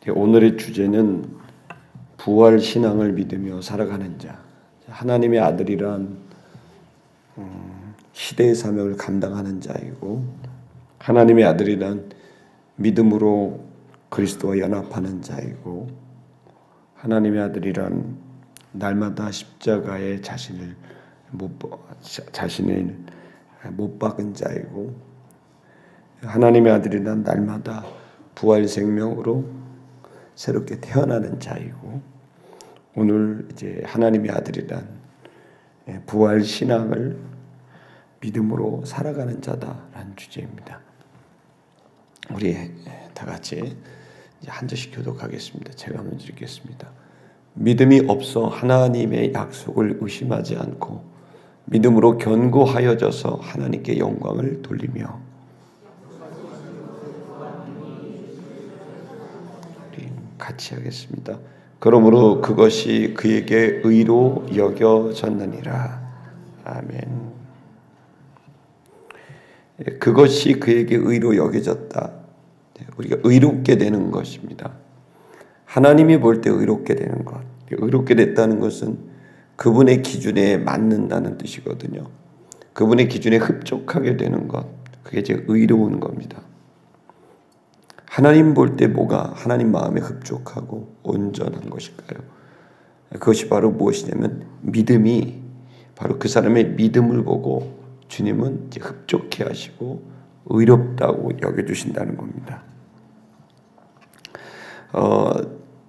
오늘의 주제는 부활 신앙을 믿으며 살아가는 자. 하나님의 아들이란 시대의 사명을 감당하는 자이고, 하나님의 아들이란 믿음으로 그리스도와 연합하는 자이고, 하나님의 아들이란 날마다 십자가에 자신을 못 박은 자이고, 하나님의 아들이란 날마다 부활 생명으로 새롭게 태어나는 자이고, 오늘 이제 하나님의 아들이란 부활 신앙을 믿음으로 살아가는 자다라는 주제입니다. 우리 다 같이 이제 한 절씩 교독하겠습니다. 제가 먼저 읽겠습니다. 믿음이 없어 하나님의 약속을 의심하지 않고 믿음으로 견고하여져서 하나님께 영광을 돌리며, 우리 같이 하겠습니다. 그러므로 그것이 그에게 의로 여겨졌느니라. 아멘. 그것이 그에게 의로 여겨졌다. 우리가 의롭게 되는 것입니다. 하나님이 볼 때 의롭게 되는 것. 의롭게 됐다는 것은 그분의 기준에 맞는다는 뜻이거든요. 그분의 기준에 흡족하게 되는 것. 그게 이제 의로운 겁니다. 하나님 볼 때 뭐가 하나님 마음에 흡족하고 온전한 것일까요? 그것이 바로 무엇이냐면 믿음이, 바로 그 사람의 믿음을 보고 주님은 이제 흡족해 하시고 의롭다고 여겨주신다는 겁니다.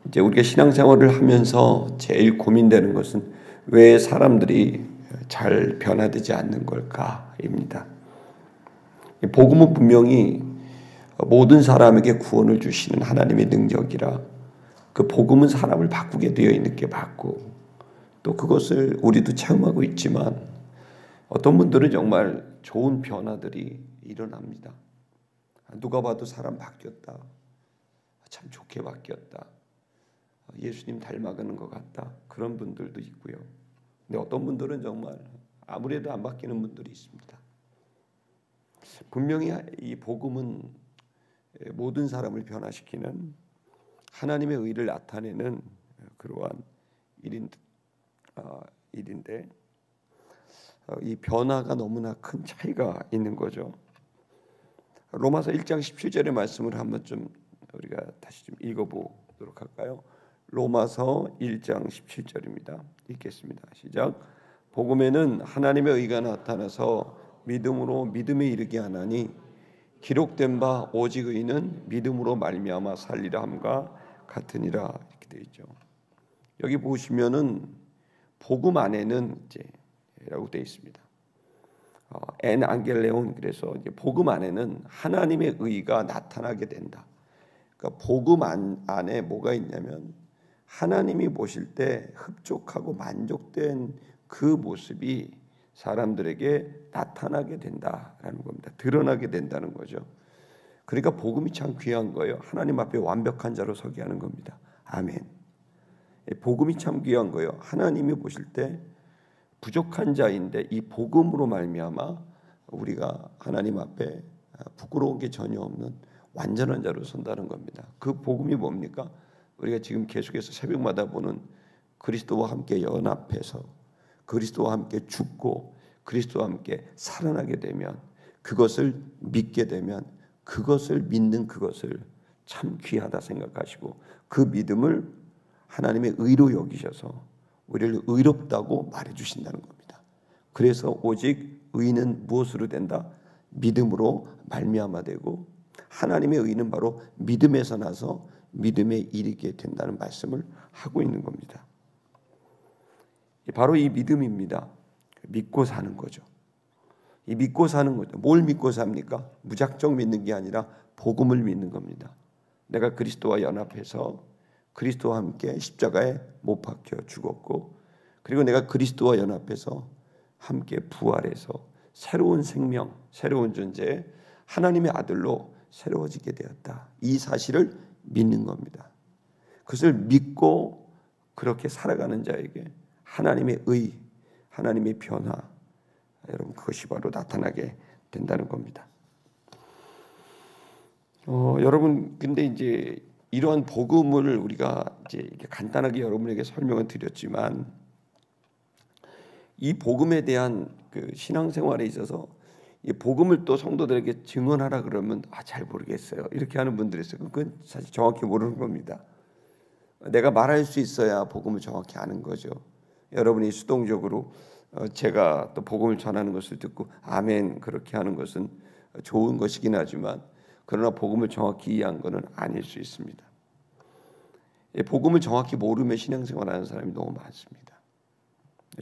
이제 우리가 신앙생활을 하면서 제일 고민되는 것은 왜 사람들이 잘 변화되지 않는 걸까입니다. 복음은 분명히 모든 사람에게 구원을 주시는 하나님의 능력이라, 그 복음은 사람을 바꾸게 되어 있는 게 맞고, 또 그것을 우리도 체험하고 있지만 어떤 분들은 정말 좋은 변화들이 일어납니다. 누가 봐도 사람 바뀌었다, 참 좋게 바뀌었다, 예수님 닮아가는 것 같다, 그런 분들도 있고요. 근데 어떤 분들은 정말 아무래도 안 바뀌는 분들이 있습니다. 분명히 이 복음은 모든 사람을 변화시키는 하나님의 의를 나타내는 그러한 일인데, 이 변화가 너무나 큰 차이가 있는 거죠. 로마서 1장 17절의 말씀을 한번 좀 우리가 다시 좀 읽어보도록 할까요? 로마서 1장 17절입니다. 읽겠습니다. 시작. 복음에는 하나님의 의가 나타나서 믿음으로 믿음에 이르게 하나니 기록된 바 오직 의는 믿음으로 말미암아 살리라 함과 같으니라, 이렇게 되어 있죠. 여기 보시면은 복음 안에는 이제라고 되어 있습니다. 엔 안겔레온, 그래서 이제 복음 안에는 하나님의 의가 나타나게 된다. 그러니까 복음 안에 뭐가 있냐면 하나님이 보실 때 흡족하고 만족된 그 모습이 사람들에게 나타나게 된다라는 겁니다. 드러나게 된다는 거죠. 그러니까 복음이 참 귀한 거예요. 하나님 앞에 완벽한 자로 서게 하는 겁니다. 아멘. 복음이 참 귀한 거예요. 하나님이 보실 때 부족한 자인데 이 복음으로 말미암아 우리가 하나님 앞에 부끄러운 게 전혀 없는 완전한 자로 선다는 겁니다. 그 복음이 뭡니까? 우리가 지금 계속해서 새벽마다 보는 그리스도와 함께 연합해서 그리스도와 함께 죽고 그리스도와 함께 살아나게 되면, 그것을 믿게 되면, 그것을 믿는 그것을 참 귀하다 생각하시고 그 믿음을 하나님의 의로 여기셔서 우리를 의롭다고 말해주신다는 겁니다. 그래서 오직 의는 무엇으로 된다? 믿음으로 말미암아 되고, 하나님의 의는 바로 믿음에서 나서 믿음에 이르게 된다는 말씀을 하고 있는 겁니다. 바로 이 믿음입니다. 믿고 사는 거죠. 이 믿고 사는 거죠. 뭘 믿고 삽니까? 무작정 믿는 게 아니라 복음을 믿는 겁니다. 내가 그리스도와 연합해서 그리스도와 함께 십자가에 못 박혀 죽었고, 그리고 내가 그리스도와 연합해서 함께 부활해서 새로운 생명, 새로운 존재, 하나님의 아들로 새로워지게 되었다. 이 사실을 믿는 겁니다. 그것을 믿고 그렇게 살아가는 자에게 하나님의 의, 하나님의 변화, 여러분 그것이 바로 나타나게 된다는 겁니다. 여러분 근데 이제 이러한 복음을 우리가 이제 이렇게 간단하게 여러분에게 설명을 드렸지만 이 복음에 대한 그 신앙생활에 있어서 이 복음을 또 성도들에게 증언하라 그러면 잘 모르겠어요. 이렇게 하는 분들이 있어요. 그건 사실 정확히 모르는 겁니다. 내가 말할 수 있어야 복음을 정확히 아는 거죠. 여러분이 수동적으로 제가 또 복음을 전하는 것을 듣고 아멘 그렇게 하는 것은 좋은 것이긴 하지만 그러나 복음을 정확히 이해한 것은 아닐 수 있습니다. 복음을 정확히 모르며 신앙생활하는 사람이 너무 많습니다.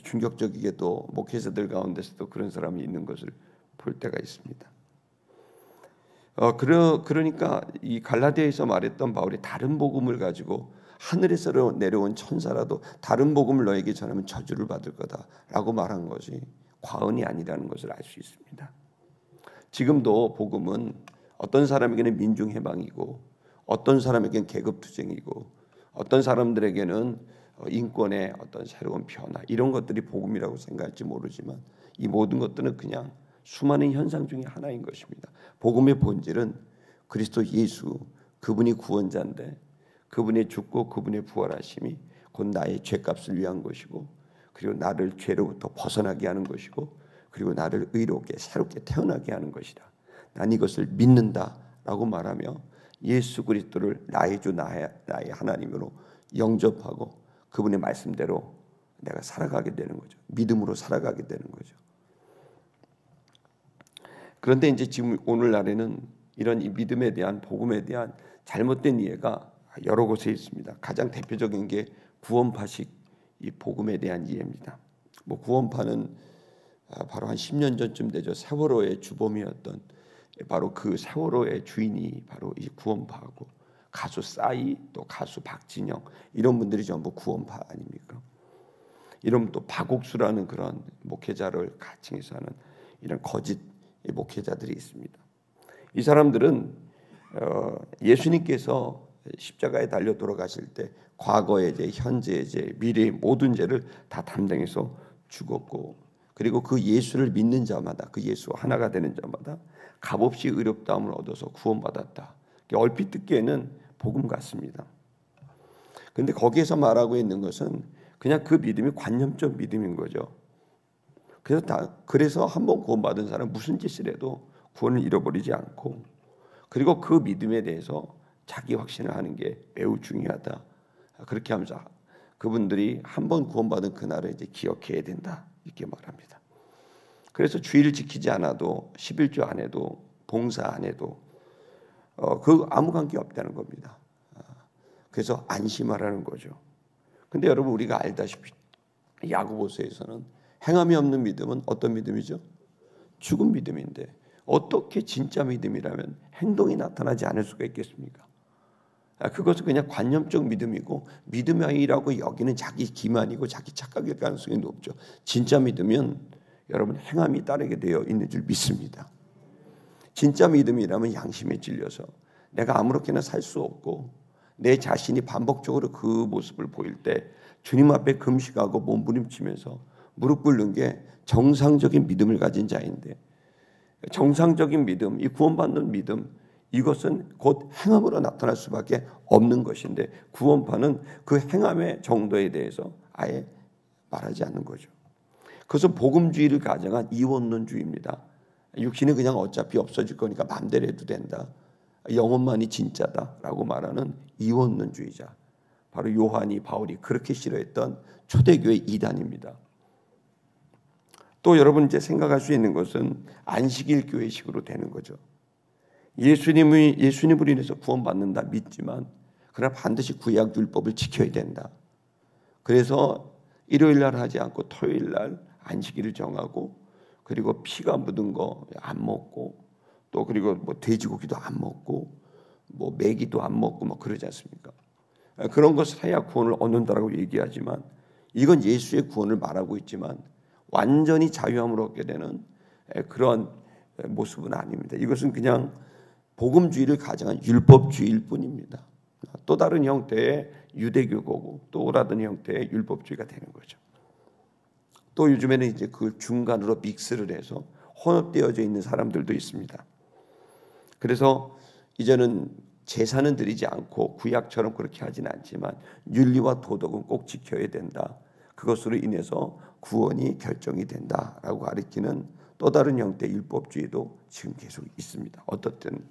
충격적이게도 목회자들 가운데서도 그런 사람이 있는 것을 볼 때가 있습니다. 그러니까 이 갈라디아에서 말했던 바울이 다른 복음을 가지고 하늘에서 내려온 천사라도 다른 복음을 너에게 전하면 저주를 받을 거다라고 말한 것이 과언이 아니라는 것을 알 수 있습니다. 지금도 복음은 어떤 사람에게는 민중 해방이고 어떤 사람에게는 계급 투쟁이고 어떤 사람들에게는 인권의 어떤 새로운 변화 이런 것들이 복음이라고 생각할지 모르지만 이 모든 것들은 그냥 수많은 현상 중에 하나인 것입니다. 복음의 본질은 그리스도 예수 그분이 구원자인데 그분의 죽고 그분의 부활하심이 곧 나의 죄값을 위한 것이고 그리고 나를 죄로부터 벗어나게 하는 것이고 그리고 나를 의롭게 새롭게 태어나게 하는 것이다. 난 이것을 믿는다라고 말하며 예수 그리스도를 나의 주 나의 하나님으로 영접하고 그분의 말씀대로 내가 살아가게 되는 거죠. 믿음으로 살아가게 되는 거죠. 그런데 이제 지금 오늘날에는 이런 이 믿음에 대한 복음에 대한 잘못된 이해가 여러 곳에 있습니다. 가장 대표적인 게 구원파식 이 복음에 대한 이해입니다. 구원파는 바로 한 10년 전쯤 되죠. 세월호의 주범이었던 바로 그 세월호의 주인이 바로 이 구원파고 가수 싸이 또 가수 박진영 이런 분들이 전부 구원파 아닙니까? 이런 또 박옥수라는 그런 목회자를 가칭해서 하는 이런 거짓 목회자들이 있습니다. 이 사람들은 예수님께서 십자가에 달려 돌아가실 때 과거의 죄, 현재의 죄, 미래의 모든 죄를 다 담당해서 죽었고 그리고 그 예수를 믿는 자마다 그 예수와 하나가 되는 자마다 값없이 의롭다함을 얻어서 구원받았다. 얼핏 듣기에는 복음 같습니다. 그런데 거기에서 말하고 있는 것은 그냥 그 믿음이 관념적 믿음인 거죠. 그래서 한번 구원받은 사람은 무슨 짓을 해도 구원을 잃어버리지 않고 그리고 그 믿음에 대해서 자기 확신을 하는 게 매우 중요하다. 그렇게 하면서 그분들이 한번 구원받은 그날을 이제 기억해야 된다. 이렇게 말합니다. 그래서 주의를 지키지 않아도 11조 안 해도 봉사 안 해도 그 아무 관계 없다는 겁니다. 그래서 안심하라는 거죠. 근데 여러분 우리가 알다시피 야고보서에서는 행함이 없는 믿음은 어떤 믿음이죠? 죽은 믿음인데 어떻게 진짜 믿음이라면 행동이 나타나지 않을 수가 있겠습니까? 그것은 그냥 관념적 믿음이고 믿음이라고 여기는 자기 기만이고 자기 착각일 가능성이 높죠. 진짜 믿으면 여러분 행함이 따르게 되어 있는 줄 믿습니다. 진짜 믿음이라면 양심에 찔려서 내가 아무렇게나 살 수 없고 내 자신이 반복적으로 그 모습을 보일 때 주님 앞에 금식하고 몸부림치면서 무릎 꿇는 게 정상적인 믿음을 가진 자인데 정상적인 믿음, 이 구원받는 믿음 이것은 곧 행함으로 나타날 수밖에 없는 것인데 구원파는 그 행함의 정도에 대해서 아예 말하지 않는 거죠. 그것은 복음주의를 가정한 이원론주의입니다. 육신은 그냥 어차피 없어질 거니까 마음대로 해도 된다. 영혼만이 진짜다라고 말하는 이원론주의자. 바로 요한이 바울이 그렇게 싫어했던 초대교회 이단입니다. 또 여러분 이제 생각할 수 있는 것은 안식일 교회식으로 되는 거죠. 예수님으로 인해서 구원받는다 믿지만 그러나 반드시 구약 율법을 지켜야 된다. 그래서 일요일 날 하지 않고 토요일 날 안식일을 정하고 그리고 피가 묻은 거 안 먹고 또 그리고 돼지고기도 안 먹고 메기도 안 먹고 그러지 않습니까? 그런 것을 해야 구원을 얻는다라고 얘기하지만 이건 예수의 구원을 말하고 있지만 완전히 자유함을 얻게 되는 그런 모습은 아닙니다. 이것은 그냥 복음주의를 가정한 율법주의일 뿐입니다. 또 다른 형태의 유대교고 또 다른 형태의 율법주의가 되는 거죠. 또 요즘에는 이제 그 중간으로 믹스를 해서 혼합되어져 있는 사람들도 있습니다. 그래서 이제는 제사는 드리지 않고 구약처럼 그렇게 하진 않지만 윤리와 도덕은 꼭 지켜야 된다. 그것으로 인해서 구원이 결정이 된다라고 가르치는 또 다른 형태의 율법주의도 지금 계속 있습니다. 어떻든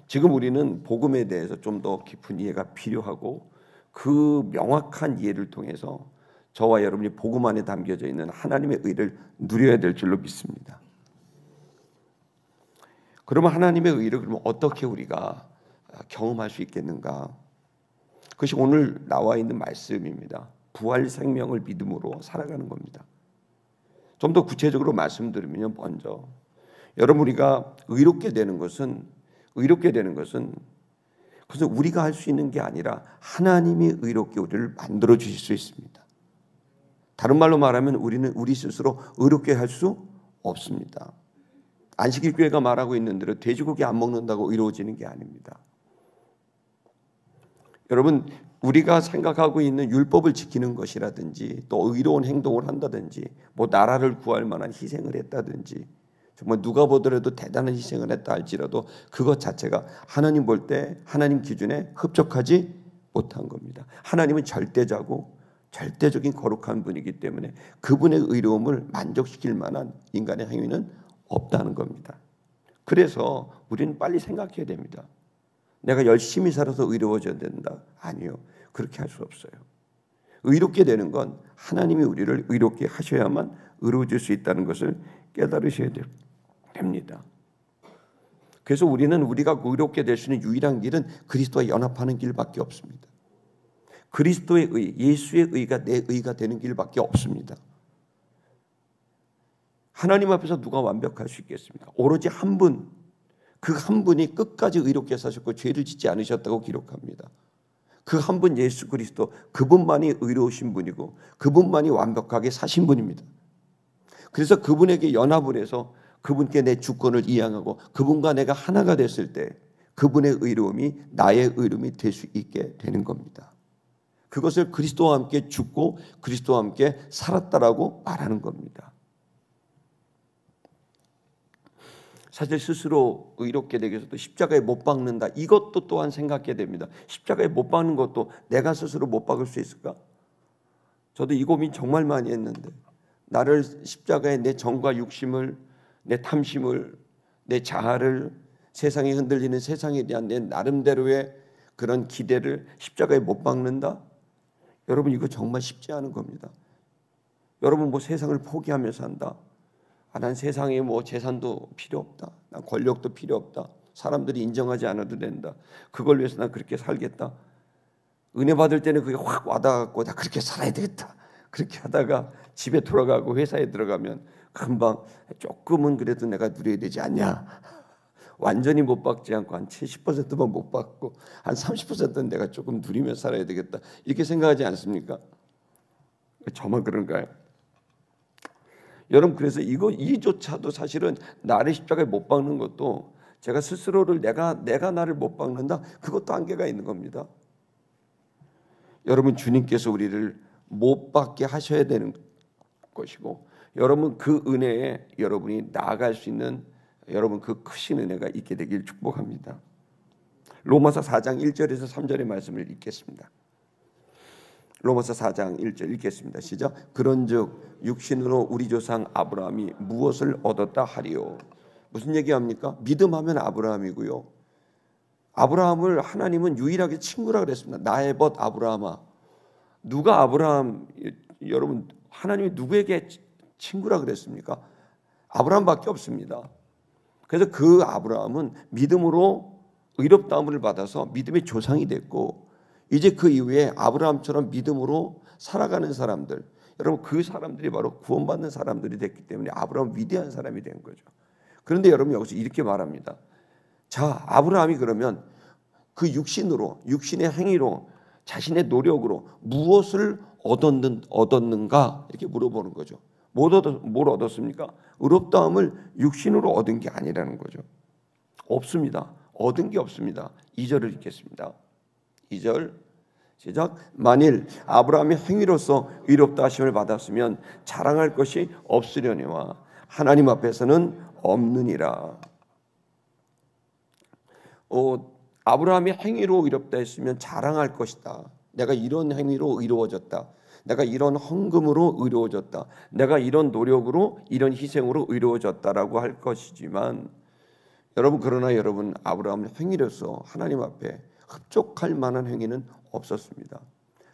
지금 우리는 복음에 대해서 좀 더 깊은 이해가 필요하고 그 명확한 이해를 통해서 저와 여러분이 복음 안에 담겨져 있는 하나님의 의를 누려야 될 줄로 믿습니다. 그러면 하나님의 의를 그러면 어떻게 우리가 경험할 수 있겠는가? 그것이 오늘 나와 있는 말씀입니다. 부활 생명을 믿음으로 살아가는 겁니다. 좀 더 구체적으로 말씀드리면 먼저 여러분 우리가 의롭게 되는 것은 그래서 우리가 할 수 있는 게 아니라 하나님이 의롭게 우리를 만들어 주실 수 있습니다. 다른 말로 말하면 우리는 우리 스스로 의롭게 할 수 없습니다. 안식일 교회가 말하고 있는 대로 돼지고기 안 먹는다고 의로워지는 게 아닙니다. 여러분 우리가 생각하고 있는 율법을 지키는 것이라든지 또 의로운 행동을 한다든지 뭐 나라를 구할 만한 희생을 했다든지 정말 누가 보더라도 대단한 희생을 했다 할지라도 그것 자체가 하나님 볼 때 하나님 기준에 흡족하지 못한 겁니다. 하나님은 절대자고 절대적인 거룩한 분이기 때문에 그분의 의로움을 만족시킬 만한 인간의 행위는 없다는 겁니다. 그래서 우리는 빨리 생각해야 됩니다. 내가 열심히 살아서 의로워져야 된다. 아니요. 그렇게 할 수 없어요. 의롭게 되는 건 하나님이 우리를 의롭게 하셔야만 의로워질 수 있다는 것을 깨달으셔야 됩니다. 그래서 우리가 의롭게 될 수 있는 유일한 길은 그리스도와 연합하는 길밖에 없습니다. 그리스도의 의, 예수의 의가 내 의가 되는 길밖에 없습니다. 하나님 앞에서 누가 완벽할 수 있겠습니까? 오로지 한 분, 그 한 분이 끝까지 의롭게 사셨고 죄를 짓지 않으셨다고 기록합니다. 그 한 분 예수 그리스도, 그분만이 의로우신 분이고 그분만이 완벽하게 사신 분입니다. 그래서 그분에게 연합을 해서 그분께 내 주권을 이양하고 그분과 내가 하나가 됐을 때 그분의 의로움이 나의 의로움이 될 수 있게 되는 겁니다. 그것을 그리스도와 함께 죽고 그리스도와 함께 살았다라고 말하는 겁니다. 사실 스스로 의롭게 되기 위해서도 십자가에 못 박는다. 이것도 또한 생각해야 됩니다. 십자가에 못 박는 것도 내가 스스로 못 박을 수 있을까? 저도 이 고민 정말 많이 했는데 나를 십자가에 내 정과 육심을, 내 탐심을, 내 자아를, 세상에 흔들리는 세상에 대한 내 나름대로의 그런 기대를 십자가에 못 박는다? 여러분 이거 정말 쉽지 않은 겁니다. 여러분 뭐 세상을 포기하면서 산다. 난 세상에 뭐 재산도 필요 없다. 난 권력도 필요 없다. 사람들이 인정하지 않아도 된다. 그걸 위해서 난 그렇게 살겠다. 은혜 받을 때는 그게 확 와닿았고 나 그렇게 살아야 되겠다. 그렇게 하다가 집에 돌아가고 회사에 들어가면 금방 조금은 그래도 내가 누려야 되지 않냐. 완전히 못 박지 않고 한 70%만 못 박고 한 30%는 내가 조금 누리며 살아야 되겠다. 이렇게 생각하지 않습니까? 저만 그런가요? 여러분 그래서 이조차도 사실은 나를 십자가에 못 박는 것도 제가 스스로를 내가 나를 못 박는다. 그것도 한계가 있는 겁니다. 여러분 주님께서 우리를 못 박게 하셔야 되는 것이고 여러분 그 은혜에 여러분이 나아갈 수 있는 여러분 그 크신 은혜가 있게 되길 축복합니다. 로마서 4장 1절에서 3절의 말씀을 읽겠습니다. 로마서 4장 1절 읽겠습니다. 시작. 그런즉 육신으로 우리 조상 아브라함이 무엇을 얻었다 하리요. 무슨 얘기합니까? 믿음하면 아브라함이고요. 아브라함을 하나님은 유일하게 친구라 그랬습니다. 나의 벗 아브라함아. 누가 아브라함 여러분 하나님이 누구에게 친구라 그랬습니까? 아브라함밖에 없습니다. 그래서 그 아브라함은 믿음으로 의롭다함을 받아서 믿음의 조상이 됐고 이제 그 이후에 아브라함처럼 믿음으로 살아가는 사람들 여러분 그 사람들이 바로 구원받는 사람들이 됐기 때문에 아브라함은 위대한 사람이 된 거죠. 그런데 여러분 여기서 이렇게 말합니다. 자 아브라함이 그러면 그 육신의 행위로 자신의 노력으로 무엇을 얻었는가 이렇게 물어보는 거죠. 뭘 얻었습니까? 의롭다함을 육신으로 얻은 게 아니라는 거죠. 없습니다. 얻은 게 없습니다. 2절을 읽겠습니다. 2절 시작. 만일 아브라함이 행위로서 의롭다 하심을 받았으면 자랑할 것이 없으려니와 하나님 앞에서는 없느니라. 아브라함이 행위로 의롭다 했으면 자랑할 것이다. 내가 이런 행위로 의로워졌다. 내가 이런 헌금으로 의로워졌다. 내가 이런 노력으로 이런 희생으로 의로워졌다라고 할 것이지만 여러분, 그러나 여러분, 아브라함은 행위로서 하나님 앞에 흡족할 만한 행위는 없었습니다.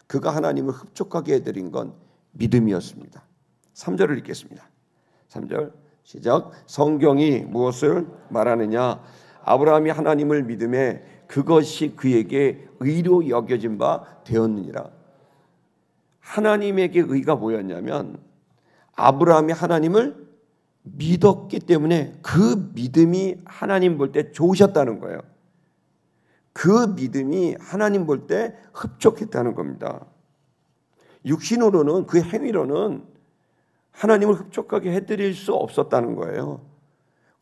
그가 하나님을 흡족하게 해드린 건 믿음이었습니다. 3절을 읽겠습니다. 3절 시작. 성경이 무엇을 말하느냐? 아브라함이 하나님을 믿음에 그것이 그에게 의로 여겨진 바 되었느니라. 하나님에게 의가 뭐였냐면 아브라함이 하나님을 믿었기 때문에 그 믿음이 하나님 볼 때 좋으셨다는 거예요. 그 믿음이 하나님 볼 때 흡족했다는 겁니다. 육신으로는, 그 행위로는 하나님을 흡족하게 해드릴 수 없었다는 거예요.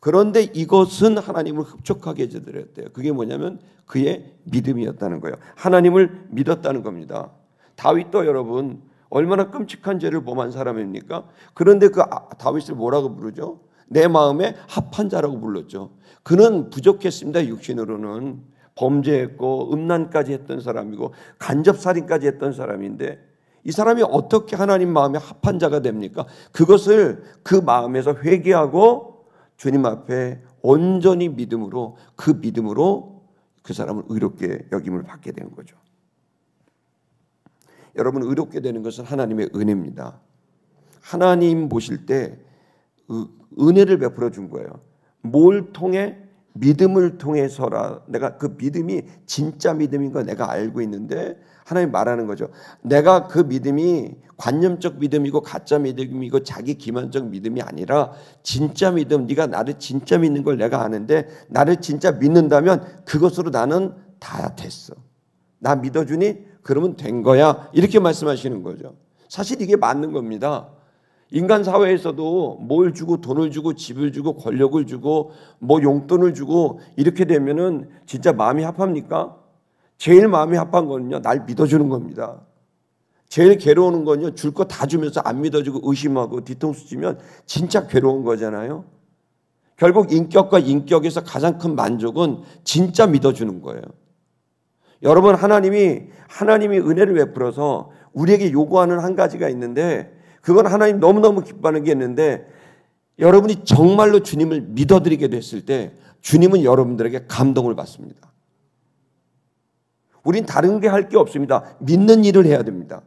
그런데 이것은 하나님을 흡족하게 해드렸대요. 그게 뭐냐면 그의 믿음이었다는 거예요. 하나님을 믿었다는 겁니다. 다윗도 여러분 얼마나 끔찍한 죄를 범한 사람입니까? 그런데 그 다윗을 뭐라고 부르죠? 내 마음에 합한 자라고 불렀죠. 그는 부족했습니다. 육신으로는 범죄했고 음란까지 했던 사람이고 간접살인까지 했던 사람인데 이 사람이 어떻게 하나님 마음에 합한 자가 됩니까? 그것을 그 마음에서 회개하고 주님 앞에 온전히 믿음으로, 그 믿음으로 그 사람을 의롭게 여김을 받게 된 거죠. 여러분, 의롭게 되는 것은 하나님의 은혜입니다. 하나님 보실 때 은혜를 베풀어 준 거예요. 뭘 통해? 믿음을 통해서라. 내가 그 믿음이 진짜 믿음인 거 내가 알고 있는데 하나님 말하는 거죠. 내가 그 믿음이 관념적 믿음이고 가짜 믿음이고 자기 기만적 믿음이 아니라 진짜 믿음, 네가 나를 진짜 믿는 걸 내가 아는데 나를 진짜 믿는다면 그것으로 나는 다 됐어. 나 믿어주니? 그러면 된 거야. 이렇게 말씀하시는 거죠. 사실 이게 맞는 겁니다. 인간 사회에서도 뭘 주고 돈을 주고 집을 주고 권력을 주고 뭐 용돈을 주고 이렇게 되면은 진짜 마음이 합합니까? 제일 마음이 합한 거는요, 날 믿어주는 겁니다. 제일 괴로운 건요, 줄 거 다 주면서 안 믿어주고 의심하고 뒤통수 치면 진짜 괴로운 거잖아요. 결국 인격과 인격에서 가장 큰 만족은 진짜 믿어주는 거예요. 여러분, 하나님이 은혜를 베풀어서 우리에게 요구하는 한 가지가 있는데 그건 하나님 너무너무 기뻐하는 게 있는데 여러분이 정말로 주님을 믿어드리게 됐을 때 주님은 여러분들에게 감동을 받습니다. 우린 다른 게 할 게 없습니다. 믿는 일을 해야 됩니다.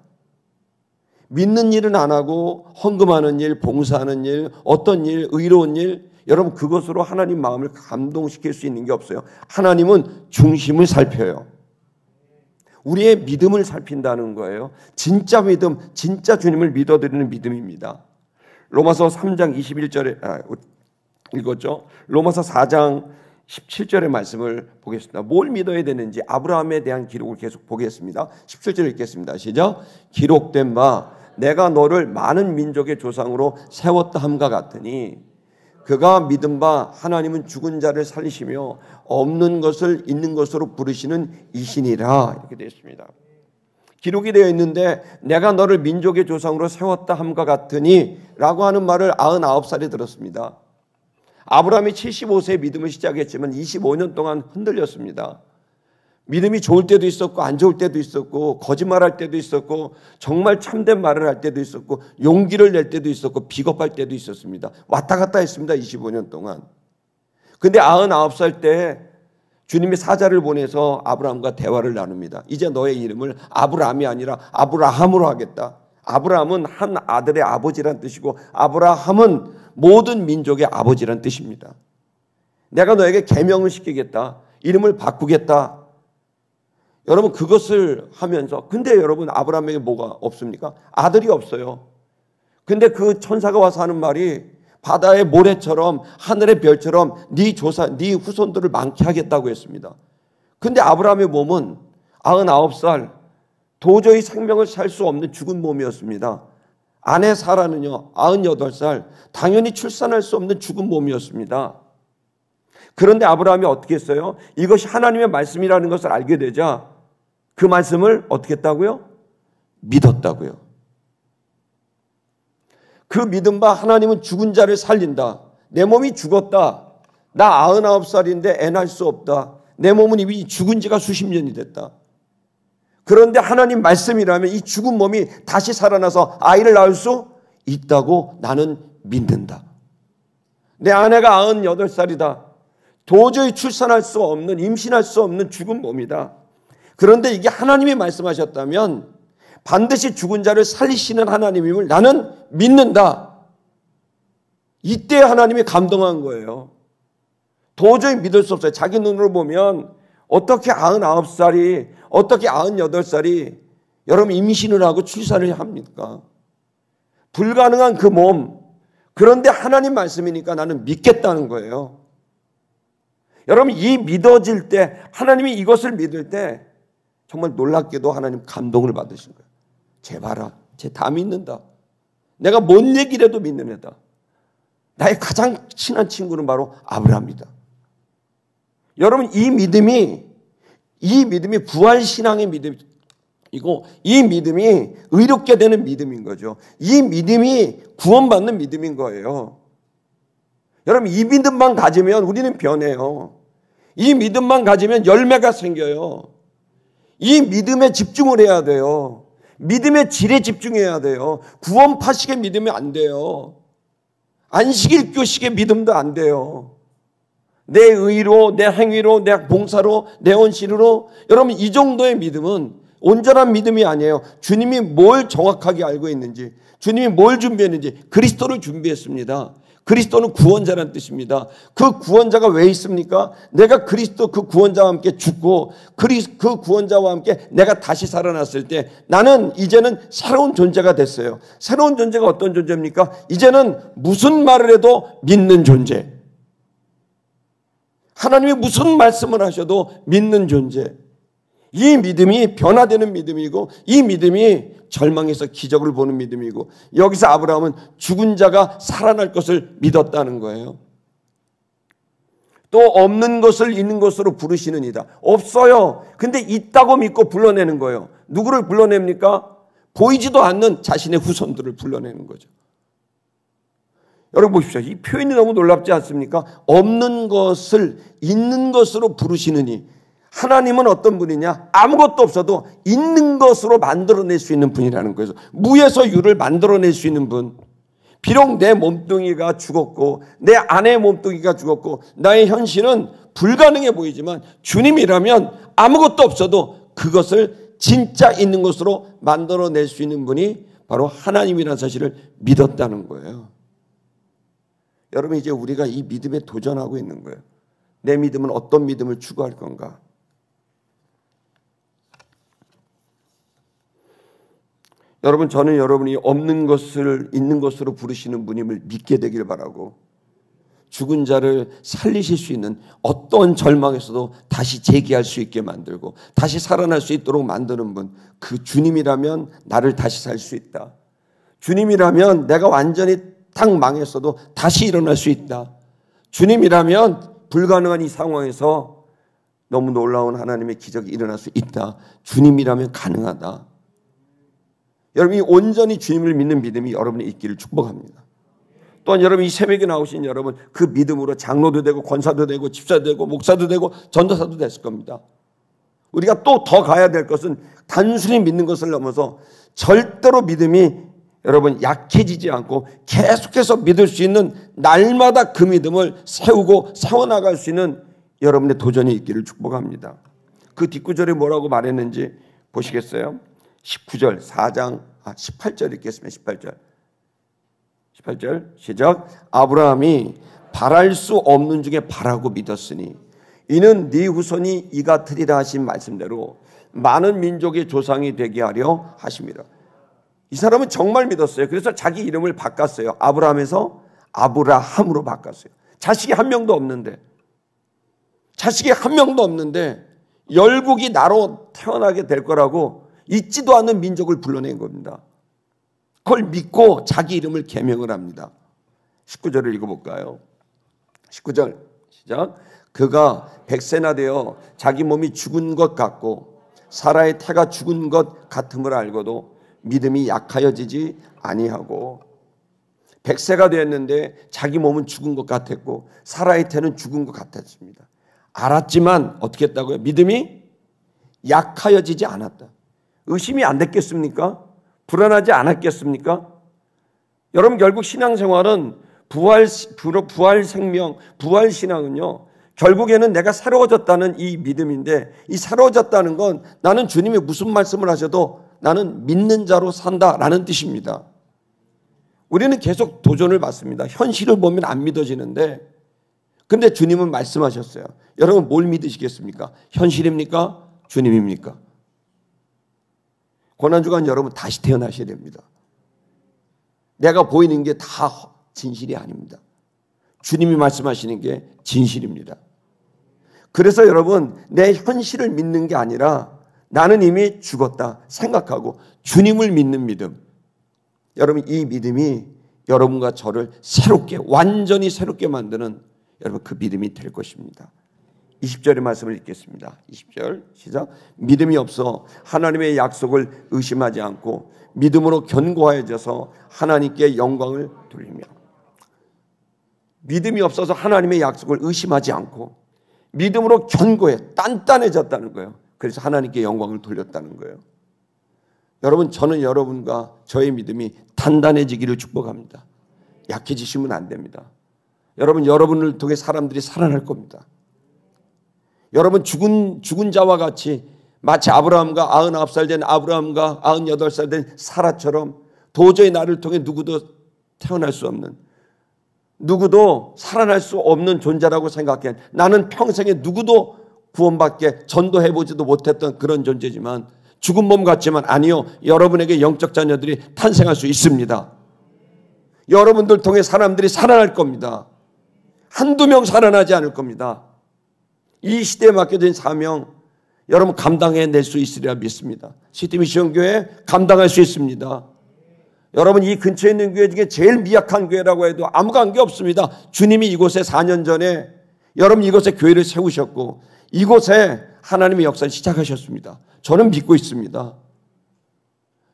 믿는 일은 안 하고 헌금하는 일, 봉사하는 일, 어떤 일, 의로운 일, 여러분 그것으로 하나님 마음을 감동시킬 수 있는 게 없어요. 하나님은 중심을 살펴요. 우리의 믿음을 살핀다는 거예요. 진짜 믿음, 진짜 주님을 믿어드리는 믿음입니다. 로마서 3장 21절에 읽었죠. 로마서 4장 17절의 말씀을 보겠습니다. 뭘 믿어야 되는지 아브라함에 대한 기록을 계속 보겠습니다. 17절 읽겠습니다. 시작. 기록된 바 내가 너를 많은 민족의 조상으로 세웠다 함과 같으니 그가 믿은 바 하나님은 죽은 자를 살리시며 없는 것을 있는 것으로 부르시는 이신이라. 이렇게 되어 있습니다. 기록이 되어 있는데 내가 너를 민족의 조상으로 세웠다 함과 같으니 라고 하는 말을 99살에 들었습니다. 아브라함이 75세에 믿음을 시작했지만 25년 동안 흔들렸습니다. 믿음이 좋을 때도 있었고 안 좋을 때도 있었고 거짓말할 때도 있었고 정말 참된 말을 할 때도 있었고 용기를 낼 때도 있었고 비겁할 때도 있었습니다. 왔다 갔다 했습니다. 25년 동안. 근데 99살 때 주님이 사자를 보내서 아브라함과 대화를 나눕니다. 이제 너의 이름을 아브라함이 아니라 아브라함으로 하겠다. 아브라함은 한 아들의 아버지란 뜻이고 아브라함은 모든 민족의 아버지란 뜻입니다. 내가 너에게 계명을 시키겠다. 이름을 바꾸겠다. 여러분 그것을 하면서 근데 여러분 아브라함에게 뭐가 없습니까? 아들이 없어요. 근데 그 천사가 와서 하는 말이 바다의 모래처럼 하늘의 별처럼 네 조사, 네 후손들을 많게 하겠다고 했습니다. 근데 아브라함의 몸은 99살 도저히 생명을 살 수 없는 죽은 몸이었습니다. 아내 사라는요 98살 당연히 출산할 수 없는 죽은 몸이었습니다. 그런데 아브라함이 어떻게 했어요? 이것이 하나님의 말씀이라는 것을 알게 되자 그 말씀을 어떻게 했다고요? 믿었다고요. 그 믿음 바 하나님은 죽은 자를 살린다. 내 몸이 죽었다. 나 99살인데 애 낳을 수 없다. 내 몸은 이미 죽은 지가 수십 년이 됐다. 그런데 하나님 말씀이라면 이 죽은 몸이 다시 살아나서 아이를 낳을 수 있다고 나는 믿는다. 내 아내가 98살이다. 도저히 출산할 수 없는, 임신할 수 없는 죽은 몸이다. 그런데 이게 하나님이 말씀하셨다면 반드시 죽은 자를 살리시는 하나님임을 나는 믿는다. 이때 하나님이 감동한 거예요. 도저히 믿을 수 없어요. 자기 눈으로 보면 어떻게 99살이, 어떻게 98살이 여러분 임신을 하고 출산을 합니까? 불가능한 그 몸. 그런데 하나님 말씀이니까 나는 믿겠다는 거예요. 여러분, 이 믿어질 때, 하나님이 이것을 믿을 때 정말 놀랍게도 하나님 감동을 받으신 거예요. 쟤 봐라. 쟤 다 믿는다. 내가 뭔 얘기라도 믿는 애다. 나의 가장 친한 친구는 바로 아브라함이다. 여러분, 이 믿음이 부활신앙의 믿음이고, 이 믿음이 의롭게 되는 믿음인 거죠. 이 믿음이 구원받는 믿음인 거예요. 여러분, 이 믿음만 가지면 우리는 변해요. 이 믿음만 가지면 열매가 생겨요. 이 믿음에 집중을 해야 돼요. 믿음의 질에 집중해야 돼요. 구원파식의 믿음이 안 돼요. 안식일교식의 믿음도 안 돼요. 내 의로, 내 행위로, 내 봉사로, 내 온실로. 여러분, 이 정도의 믿음은 온전한 믿음이 아니에요. 주님이 뭘 정확하게 알고 있는지, 주님이 뭘 준비했는지, 그리스도를 준비했습니다. 그리스도는 구원자라는 뜻입니다. 그 구원자가 왜 있습니까? 내가 그리스도 그 구원자와 함께 죽고 그 구원자와 함께 내가 다시 살아났을 때 나는 이제는 새로운 존재가 됐어요. 새로운 존재가 어떤 존재입니까? 이제는 무슨 말을 해도 믿는 존재. 하나님이 무슨 말씀을 하셔도 믿는 존재. 이 믿음이 변화되는 믿음이고, 이 믿음이 절망에서 기적을 보는 믿음이고, 여기서 아브라함은 죽은 자가 살아날 것을 믿었다는 거예요. 또 없는 것을 있는 것으로 부르시는 이다. 없어요. 근데 있다고 믿고 불러내는 거예요. 누구를 불러냅니까? 보이지도 않는 자신의 후손들을 불러내는 거죠. 여러분 보십시오. 이 표현이 너무 놀랍지 않습니까? 없는 것을 있는 것으로 부르시느니. 하나님은 어떤 분이냐? 아무것도 없어도 있는 것으로 만들어낼 수 있는 분이라는 거예요. 무에서 유를 만들어낼 수 있는 분. 비록 내 몸뚱이가 죽었고 내 아내의 몸뚱이가 죽었고 나의 현실은 불가능해 보이지만 주님이라면 아무것도 없어도 그것을 진짜 있는 것으로 만들어낼 수 있는 분이 바로 하나님이라는 사실을 믿었다는 거예요. 여러분, 이제 우리가 이 믿음에 도전하고 있는 거예요. 내 믿음은 어떤 믿음을 추구할 건가? 여러분, 저는 여러분이 없는 것을 있는 것으로 부르시는 분임을 믿게 되길 바라고, 죽은 자를 살리실 수 있는 어떤 절망에서도 다시 재기할 수 있게 만들고 다시 살아날 수 있도록 만드는 분, 그 주님이라면 나를 다시 살 수 있다. 주님이라면 내가 완전히 딱 망했어도 다시 일어날 수 있다. 주님이라면 불가능한 이 상황에서 너무 놀라운 하나님의 기적이 일어날 수 있다. 주님이라면 가능하다. 여러분이 온전히 주님을 믿는 믿음이 여러분이 있기를 축복합니다. 또한 여러분, 이 새벽에 나오신 여러분, 그 믿음으로 장로도 되고 권사도 되고 집사도 되고 목사도 되고 전도사도 됐을 겁니다. 우리가 또 더 가야 될 것은 단순히 믿는 것을 넘어서 절대로 믿음이 여러분 약해지지 않고 계속해서 믿을 수 있는, 날마다 그 믿음을 세우고 세워나갈 수 있는 여러분의 도전이 있기를 축복합니다. 그 뒷구절에 뭐라고 말했는지 보시겠어요? 19절 18절 읽겠습니다. 18절 시작. 아브라함이 바랄 수 없는 중에 바라고 믿었으니 이는 네 후손이 이 같으리라 하신 말씀대로 많은 민족의 조상이 되게 하려 하심이라. 이 사람은 정말 믿었어요. 그래서 자기 이름을 바꿨어요. 아브라함에서 아브라함으로 바꿨어요. 자식이 한 명도 없는데 열국이 나로 태어나게 될 거라고 있지도 않은 민족을 불러낸 겁니다. 그걸 믿고 자기 이름을 계명을 합니다. 19절을 읽어볼까요? 19절 시작. 그가 100세나 되어 자기 몸이 죽은 것 같고 사라의 태가 죽은 것 같음을 알고도 믿음이 약하여지지 아니하고, 100세가 되었는데 자기 몸은 죽은 것 같았고 사라의 태는 죽은 것 같았습니다. 알았지만 어떻게 했다고요? 믿음이 약하여지지 않았다. 의심이 안 됐겠습니까? 불안하지 않았겠습니까? 여러분 결국 신앙생활은 부활 생명, 부활 신앙은요. 결국에는 내가 새로워졌다는 이 믿음인데 이 새로워졌다는 건 나는 주님이 무슨 말씀을 하셔도 나는 믿는 자로 산다라는 뜻입니다. 우리는 계속 도전을 받습니다. 현실을 보면 안 믿어지는데 근데 주님은 말씀하셨어요. 여러분 뭘 믿으시겠습니까? 현실입니까? 주님입니까? 고난주간 여러분 다시 태어나셔야 됩니다. 내가 보이는 게 다 진실이 아닙니다. 주님이 말씀하시는 게 진실입니다. 그래서 여러분 내 현실을 믿는 게 아니라 나는 이미 죽었다 생각하고 주님을 믿는 믿음. 여러분 이 믿음이 여러분과 저를 새롭게 완전히 새롭게 만드는 여러분 그 믿음이 될 것입니다. 20절의 말씀을 읽겠습니다. 20절 시작. 믿음이 없어 하나님의 약속을 의심하지 않고 믿음으로 견고해져서 하나님께 영광을 돌리며. 믿음이 없어서 하나님의 약속을 의심하지 않고 믿음으로 견고해 단단해졌다는 거예요. 그래서 하나님께 영광을 돌렸다는 거예요. 여러분 저는 여러분과 저의 믿음이 단단해지기를 축복합니다. 약해지시면 안 됩니다. 여러분을 통해 사람들이 살아날 겁니다. 여러분 죽은 자와 같이 마치 아브라함과 99살 된 아브라함과 98살 된 사라처럼 도저히 나를 통해 누구도 태어날 수 없는 누구도 살아날 수 없는 존재라고 생각해. 나는 평생에 누구도 구원받게 전도해보지도 못했던 그런 존재지만 죽은 몸 같지만 아니요. 여러분에게 영적 자녀들이 탄생할 수 있습니다. 여러분들 통해 사람들이 살아날 겁니다. 한두 명 살아나지 않을 겁니다. 이 시대에 맡겨진 사명 여러분 감당해낼 수 있으리라 믿습니다. 시티미션교회 감당할 수 있습니다. 여러분 이 근처에 있는 교회 중에 제일 미약한 교회라고 해도 아무 관계 없습니다. 주님이 이곳에 4년 전에 여러분 이곳에 교회를 세우셨고 이곳에 하나님의 역사를 시작하셨습니다. 저는 믿고 있습니다.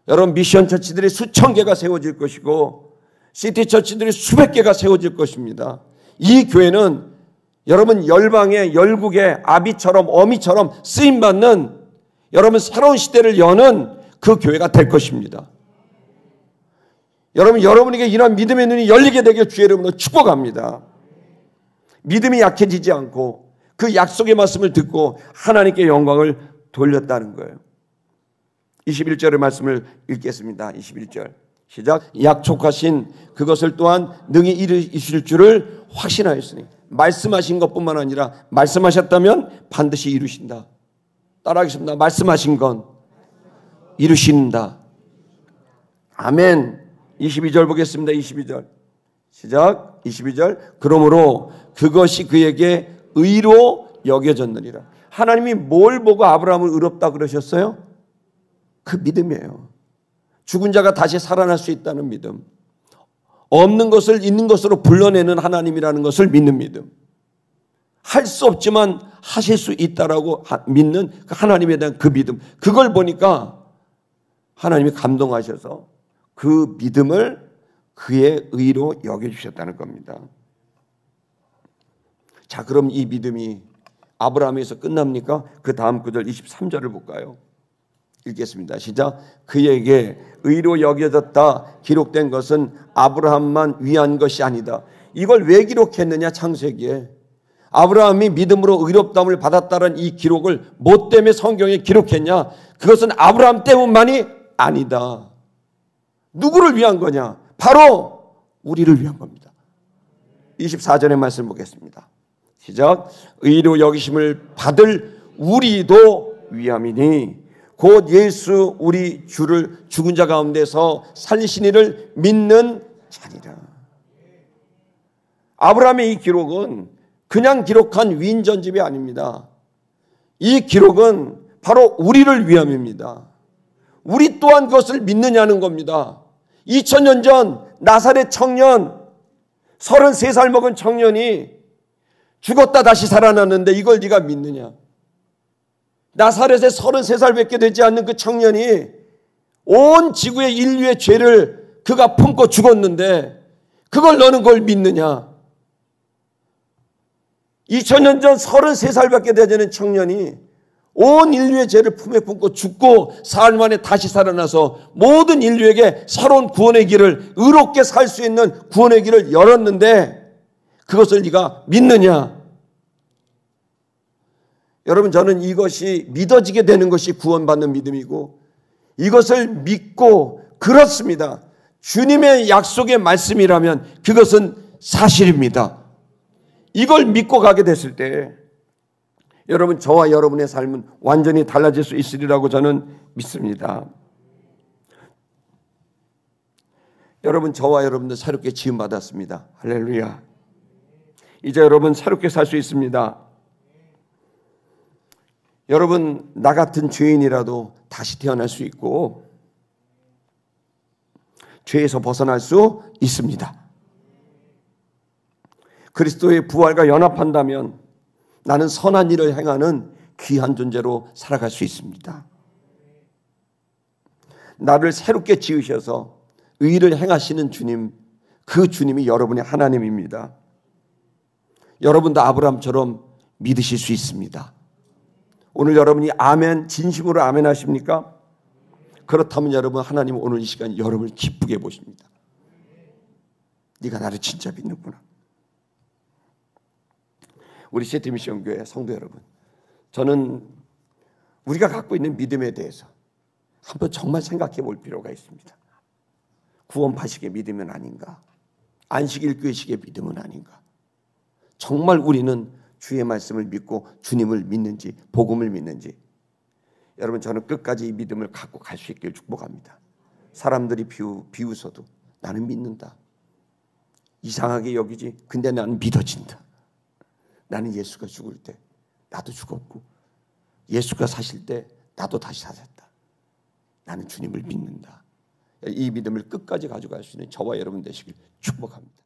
여러분 미션 처치들이 수천 개가 세워질 것이고 시티 처치들이 수백 개가 세워질 것입니다. 이 교회는 여러분 열방의 열국의 아비처럼 어미처럼 쓰임받는 여러분 새로운 시대를 여는 그 교회가 될 것입니다. 여러분에게 이러한 믿음의 눈이 열리게 되길 주의 이름으로 축복합니다. 믿음이 약해지지 않고 그 약속의 말씀을 듣고 하나님께 영광을 돌렸다는 거예요. 21절의 말씀을 읽겠습니다. 21절 시작. 약속하신 그것을 또한 능히 이루실 줄을 확신하였으니 말씀하신 것뿐만 아니라 말씀하셨다면 반드시 이루신다. 따라하겠습니다. 말씀하신 건 이루신다. 아멘. 22절 보겠습니다. 22절 시작. 22절 그러므로 그것이 그에게 의로 여겨졌느니라. 하나님이 뭘 보고 아브라함을 의롭다 그러셨어요? 그 믿음이에요. 죽은 자가 다시 살아날 수 있다는 믿음. 없는 것을 있는 것으로 불러내는 하나님이라는 것을 믿는 믿음. 할 수 없지만 하실 수 있다라고 믿는 하나님에 대한 그 믿음. 그걸 보니까 하나님이 감동하셔서 그 믿음을 그의 의로 여겨주셨다는 겁니다. 자, 그럼 이 믿음이 아브라함에서 끝납니까? 그 다음 구절 23절을 볼까요? 읽겠습니다. 시작. 그에게 의로 여겨졌다 기록된 것은 아브라함만 위한 것이 아니다. 이걸 왜 기록했느냐? 창세기에 아브라함이 믿음으로 의롭다함을 받았다는 이 기록을 뭐 때문에 성경에 기록했냐? 그것은 아브라함 때문만이 아니다. 누구를 위한 거냐? 바로 우리를 위한 겁니다. 24절의 말씀 보겠습니다. 시작. 의로 여기심을 받을 우리도 위함이니 곧 예수 우리 주를 죽은 자 가운데서 살리신 이를 믿는 자니라. 아브라함의 이 기록은 그냥 기록한 위인전집이 아닙니다. 이 기록은 바로 우리를 위함입니다. 우리 또한 그것을 믿느냐는 겁니다. 2000년 전 나사렛 청년 33살 먹은 청년이 죽었다 다시 살아났는데 이걸 네가 믿느냐? 나사렛에 33살밖에 되지 않는 그 청년이 온 지구의 인류의 죄를 그가 품고 죽었는데 그걸 너는 그걸 믿느냐? 2000년 전 33살밖에 되지 않은 청년이 온 인류의 죄를 품에 품고 죽고 사흘 만에 다시 살아나서 모든 인류에게 새로운 구원의 길을, 의롭게 살 수 있는 구원의 길을 열었는데 그것을 네가 믿느냐? 여러분, 저는 이것이 믿어지게 되는 것이 구원받는 믿음이고, 이것을 믿고, 그렇습니다, 주님의 약속의 말씀이라면 그것은 사실입니다. 이걸 믿고 가게 됐을 때 여러분, 저와 여러분의 삶은 완전히 달라질 수 있으리라고 저는 믿습니다. 여러분, 저와 여러분도 새롭게 지음받았습니다. 할렐루야. 이제 여러분 새롭게 살 수 있습니다. 여러분, 나 같은 죄인이라도 다시 태어날 수 있고 죄에서 벗어날 수 있습니다. 그리스도의 부활과 연합한다면 나는 선한 일을 행하는 귀한 존재로 살아갈 수 있습니다. 나를 새롭게 지으셔서 의를 행하시는 주님, 그 주님이 여러분의 하나님입니다. 여러분도 아브라함처럼 믿으실 수 있습니다. 오늘 여러분이 아멘, 진심으로 아멘 하십니까? 그렇다면 여러분, 하나님은 오늘 이 시간 여러분을 기쁘게 보십니다. 네가 나를 진짜 믿는구나. 우리 시애틀미션교회 성도 여러분, 저는 우리가 갖고 있는 믿음에 대해서 한번 정말 생각해 볼 필요가 있습니다. 구원파식의 믿음은 아닌가? 안식일교회식의 믿음은 아닌가? 정말 우리는 주의 말씀을 믿고 주님을 믿는지, 복음을 믿는지, 여러분, 저는 끝까지 이 믿음을 갖고 갈 수 있기를 축복합니다. 사람들이 비웃어도 나는 믿는다. 이상하게 여기지, 근데 나는 믿어진다. 나는 예수가 죽을 때 나도 죽었고, 예수가 사실 때 나도 다시 사셨다. 나는 주님을 믿는다. 이 믿음을 끝까지 가져갈 수 있는 저와 여러분 되시길 축복합니다.